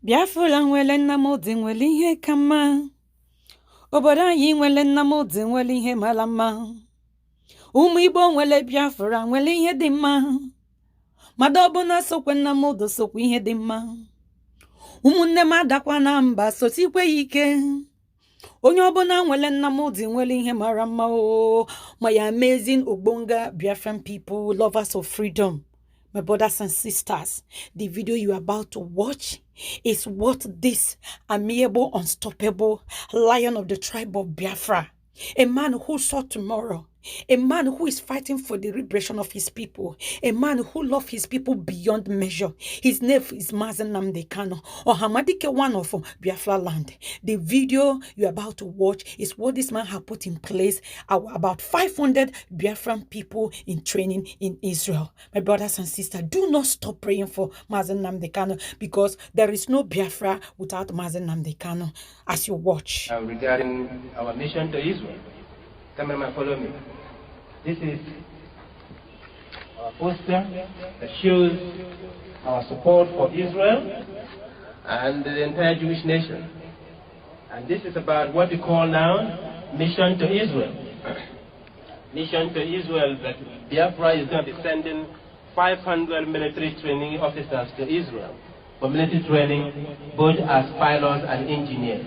Biafra nwele Nnamdi nwele ihe ka mma. Obodo anyị nwele Nnamdi nwele ihe mara mma. Ụmụ Igbo nwele Biafra nwele ihe dị mma. Mmadụ ọbụla sokwe Nnamdi sokwe ihe dị mma. Ụmụnne m adakwa na mba sosikwe ya ike. Onye ọbụla nwele Nnamdi nwele ihe mara mma o. My amazing Ogbonga Biafran people, lovers of freedom. My brothers and sisters, the video you are about to watch is what this amiable, unstoppable lion of the tribe of Biafra, a man who saw tomorrow, a man who is fighting for the liberation of his people, a man who loves his people beyond measure. His name is mazi Nnamdi Kanu, or Hamadike, one of Biafra land. The video you're about to watch is what this man has put in place. About 500 Biafran people in training in Israel. My brothers and sisters, do not stop praying for mazi Nnamdi Kanu, because there is no Biafra without mazi Nnamdi Kanu. As you watch. Regarding our mission to Israel, cameraman, follow me. This is our poster that shows our support for Israel and the entire Jewish nation. And this is about what we call now mission to Israel. Mission to Israel, that Biafra is going to be sending 500 military training officers to Israel for military training, both as pilots and engineers.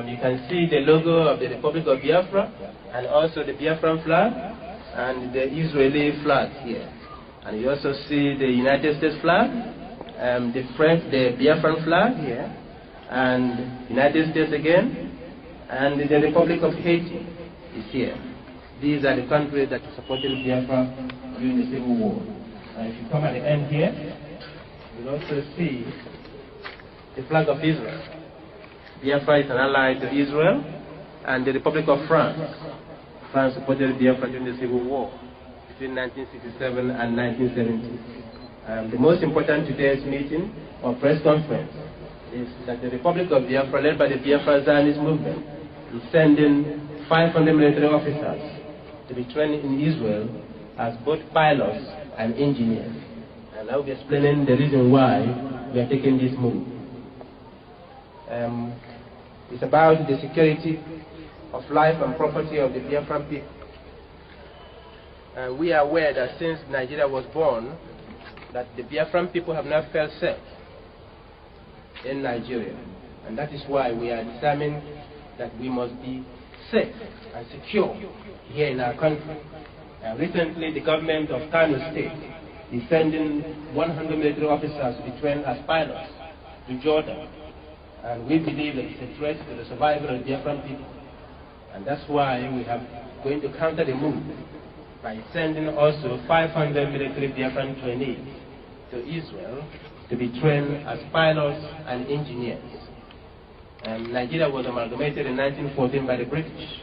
You can see the logo of the Republic of Biafra and also the Biafran flag and the Israeli flag here. And you also see the United States flag, the Biafran flag here, and United States again, and the Republic of Haiti is here. These are the countries that supported Biafra during the Civil War. And if you come at the end here, you'll also see the flag of Israel. Biafra is an ally to Israel, and the Republic of France. France supported Biafra during the Civil War between 1967 and 1970. The most important today's meeting or press conference is that the Republic of Biafra, led by the Biafra Zionist movement, is sending 500 military officers to be trained in Israel as both pilots and engineers. And I will be explaining the reason why we are taking this move. It's about the security of life and property of the Biafran people. We are aware that since Nigeria was born, that the Biafran people have not felt safe in Nigeria. And that is why we are determined that we must be safe and secure here in our country. Recently, the government of Kanu State is sending 100 military officers to be trained as pilots to Jordan. And we believe that it's a threat to the survival of the Biafran people. And that's why we are going to counter the move by sending also 500 military Biafran trainees to Israel to be trained as pilots and engineers. And Nigeria was amalgamated in 1914 by the British.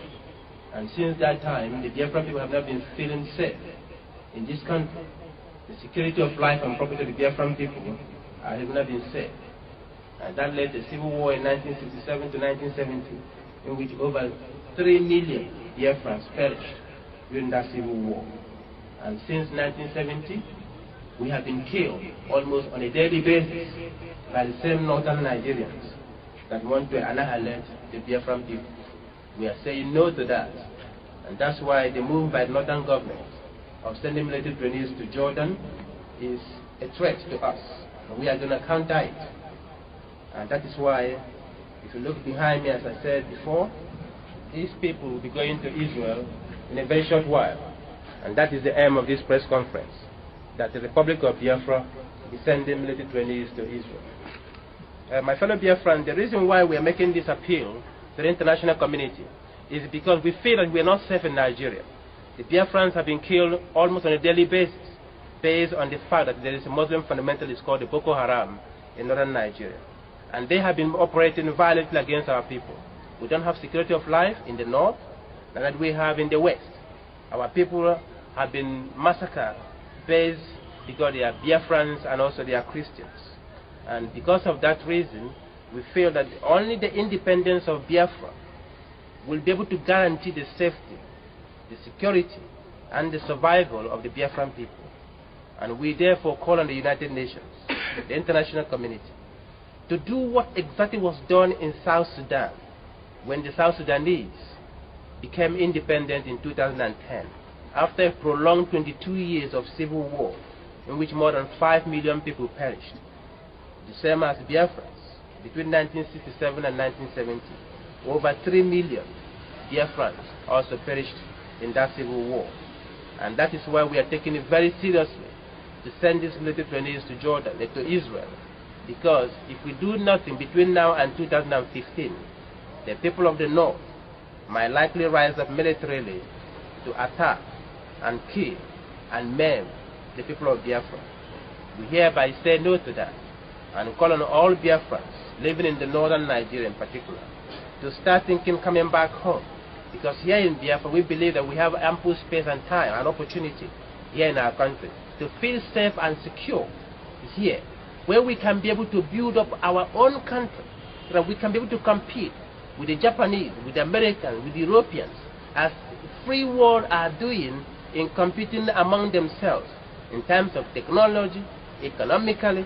And since that time, the Biafran people have not been feeling safe in this country. The security of life and property of the Biafran people have not been safe. And that led to the Civil War in 1967 to 1970, in which over 3 million Biafrans perished during that Civil War. And since 1970, we have been killed almost on a daily basis by the same northern Nigerians that want to annihilate the Biafran people. We are saying no to that. And that's why the move by the northern government of sending military trainees to Jordan is a threat to us. And we are going to counter it. And that is why, if you look behind me, as I said before, these people will be going to Israel in a very short while. And that is the aim of this press conference, that the Republic of Biafra is sending military trainees to Israel. My fellow Biafran, the reason why we are making this appeal to the international community is because we feel that we are not safe in Nigeria. The Biafrans have been killed almost on a daily basis, based on the fact that there is a Muslim fundamentalist called the Boko Haram in northern Nigeria. And they have been operating violently against our people. We don't have security of life in the north, and that we have in the west. Our people have been massacred based because they are Biafrans and also they are Christians. And because of that reason, we feel that only the independence of Biafra will be able to guarantee the safety, the security, and the survival of the Biafran people. And we therefore call on the United Nations, the international community, to do what exactly was done in South Sudan when the South Sudanese became independent in 2010, after a prolonged 22 years of civil war in which more than 5 million people perished. The same as Biafrans. Between 1967 and 1970, over 3 million Biafrans also perished in that civil war. And that is why we are taking it very seriously to send these military trainees to Jordan, to Israel. Because if we do nothing between now and 2015, the people of the North might likely rise up militarily to attack and kill and maim the people of Biafra. We hereby say no to that and call on all Biafrans living in the northern Nigeria in particular to start thinking coming back home. Because here in Biafra, we believe that we have ample space and time and opportunity here in our country to feel safe and secure here, where we can be able to build up our own country, so that we can be able to compete with the Japanese, with the Americans, with the Europeans, as free world are doing in competing among themselves in terms of technology, economically,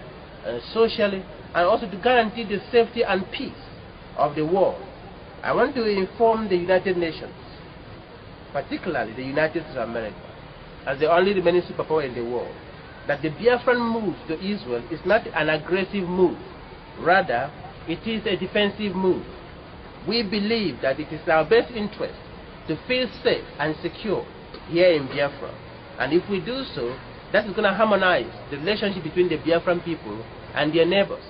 socially, and also to guarantee the safety and peace of the world. I want to inform the United Nations, particularly the United States of America, as the only remaining superpower in the world, that the Biafran move to Israel is not an aggressive move. Rather, it is a defensive move. We believe that it is our best interest to feel safe and secure here in Biafra. And if we do so, that is going to harmonize the relationship between the Biafran people and their neighbors.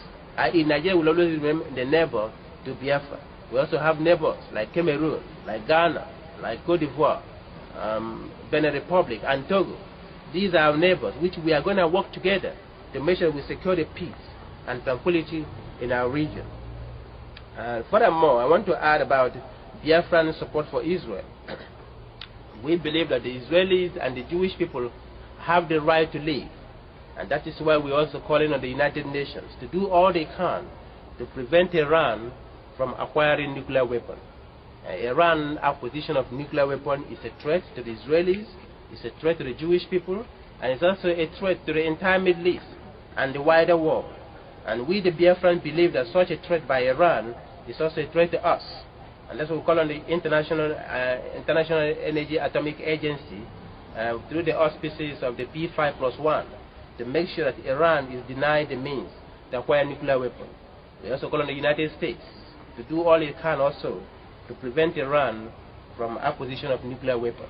In Nigeria will always remain the neighbor to Biafra. We also have neighbors like Cameroon, like Ghana, like Cote d'Ivoire, Benin Republic, and Togo. These are our neighbors, which we are going to work together to make sure we secure the peace and tranquility in our region. Furthermore, I want to add about Biafran support for Israel. We believe that the Israelis and the Jewish people have the right to live, and that is why we're also calling on the United Nations to do all they can to prevent Iran from acquiring nuclear weapons. Iran's acquisition of nuclear weapons is a threat to the Israelis, it's a threat to the Jewish people, and it's also a threat to the entire Middle East and the wider world. And we, the Biafrans, believe that such a threat by Iran is also a threat to us. And that's what we call on the International Energy Atomic Agency, through the auspices of the P5+1, to make sure that Iran is denied the means to acquire nuclear weapons. We also call on the United States to do all it can also to prevent Iran from acquisition of nuclear weapons.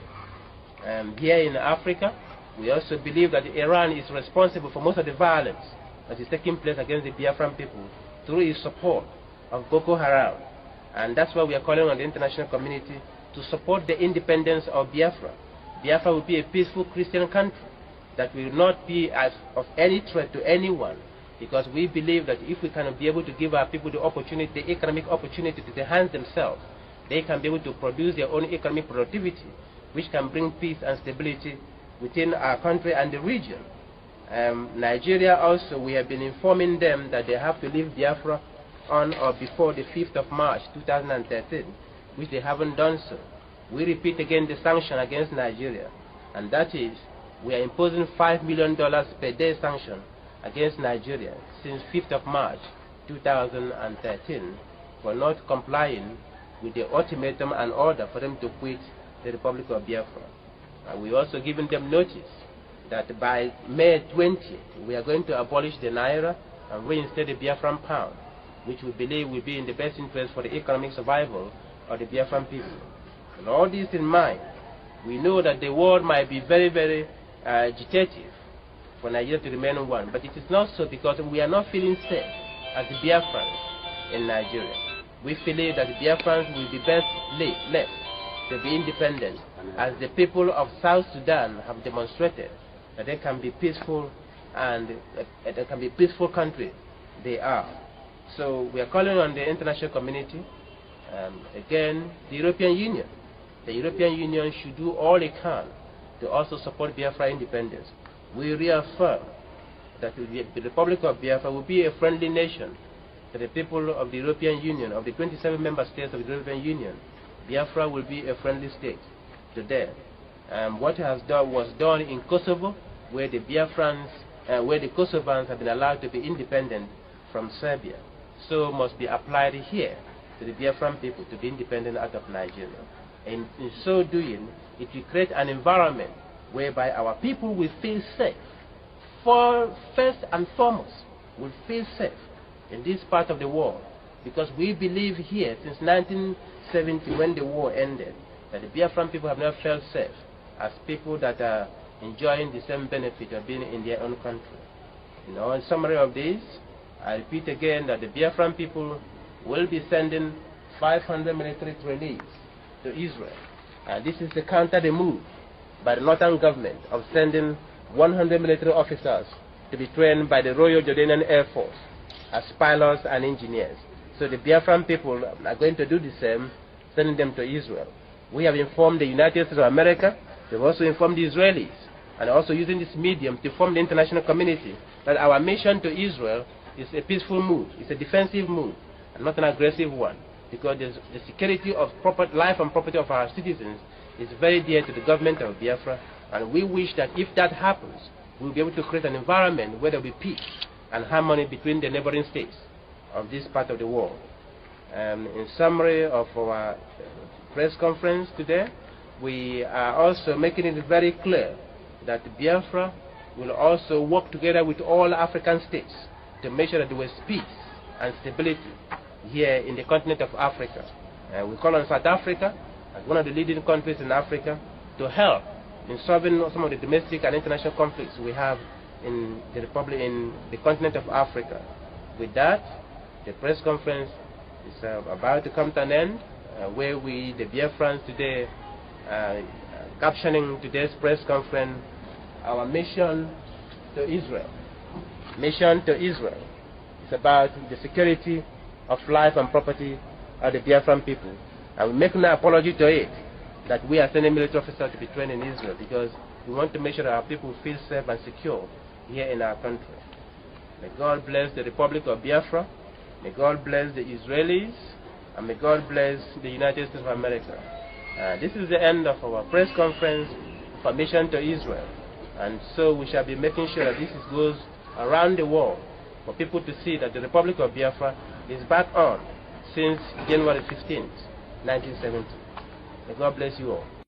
Here in Africa, we also believe that Iran is responsible for most of the violence that is taking place against the Biafran people through its support of Boko Haram. And that's why we are calling on the international community to support the independence of Biafra. Biafra will be a peaceful Christian country that will not be of any threat to anyone, because we believe that if we can be able to give our people the opportunity, the economic opportunity to enhance themselves, they can be able to produce their own economic productivity, which can bring peace and stability within our country and the region. Nigeria also, we have been informing them that they have to leave Biafra on or before the 5th of March 2013, which they haven't done so. We repeat again the sanction against Nigeria, and that is, we are imposing $5 million per day sanction against Nigeria since 5th of March 2013 for not complying with the ultimatum and order for them to quit the Republic of Biafra. And we also given them notice that by May 20th, we are going to abolish the Naira and reinstate the Biafran pound, which we believe will be in the best interest for the economic survival of the Biafran people. And all this in mind, we know that the world might be very, very agitative for Nigeria to remain one, but it is not so, because we are not feeling safe as the Biafrans in Nigeria. We believe that the Biafrans will be best left to be independent, as the people of South Sudan have demonstrated that they can be peaceful, and they can be a peaceful country. They are. So we are calling on the international community, again, the European Union. The European Union should do all it can to also support Biafra independence. We reaffirm that the Republic of Biafra will be a friendly nation to the people of the European Union, of the 27 member states of the European Union. Biafra will be a friendly state to them. What was done in Kosovo, where the Biafrans, where the Kosovans have been allowed to be independent from Serbia. so must be applied here to the Biafran people to be independent out of Nigeria. And in so doing, it will create an environment whereby our people will feel safe. First and foremost, will feel safe in this part of the world, because we believe here since 1970, when the war ended, that the Biafran people have never felt safe as people that are enjoying the same benefit of being in their own country. In summary of this, I repeat again that the Biafran people will be sending 500 military trainees to Israel. And this is to counter the move by the northern government of sending 100 military officers to be trained by the Royal Jordanian Air Force as pilots and engineers. So the Biafran people are going to do the same, sending them to Israel. We have informed the United States of America, they've also informed the Israelis, and also using this medium to inform the international community that our mission to Israel is a peaceful move, it's a defensive move, and not an aggressive one, because the security of life and property of our citizens is very dear to the government of Biafra, and we wish that if that happens, we'll be able to create an environment where there will be peace and harmony between the neighboring states of this part of the world. In summary of our press conference today, we are also making it very clear that Biafra will also work together with all African states to make sure that there was peace and stability here in the continent of Africa. We call on South Africa as one of the leading countries in Africa to help in solving some of the domestic and international conflicts we have in the continent of Africa. With that, the press conference is about to come to an end, where we, the Biafrans today, captioning today's press conference, our mission to Israel. Mission to Israel is about the security of life and property of the Biafran people. And we make no apology to it that we are sending military officers to be trained in Israel, because we want to make sure that our people feel safe and secure here in our country. May God bless the Republic of Biafra. May God bless the Israelis. And may God bless the United States of America. This is the end of our press conference for mission to Israel. And so we shall be making sure that this goes around the world for people to see that the Republic of Biafra is back on since January 15th, 1970. May God bless you all.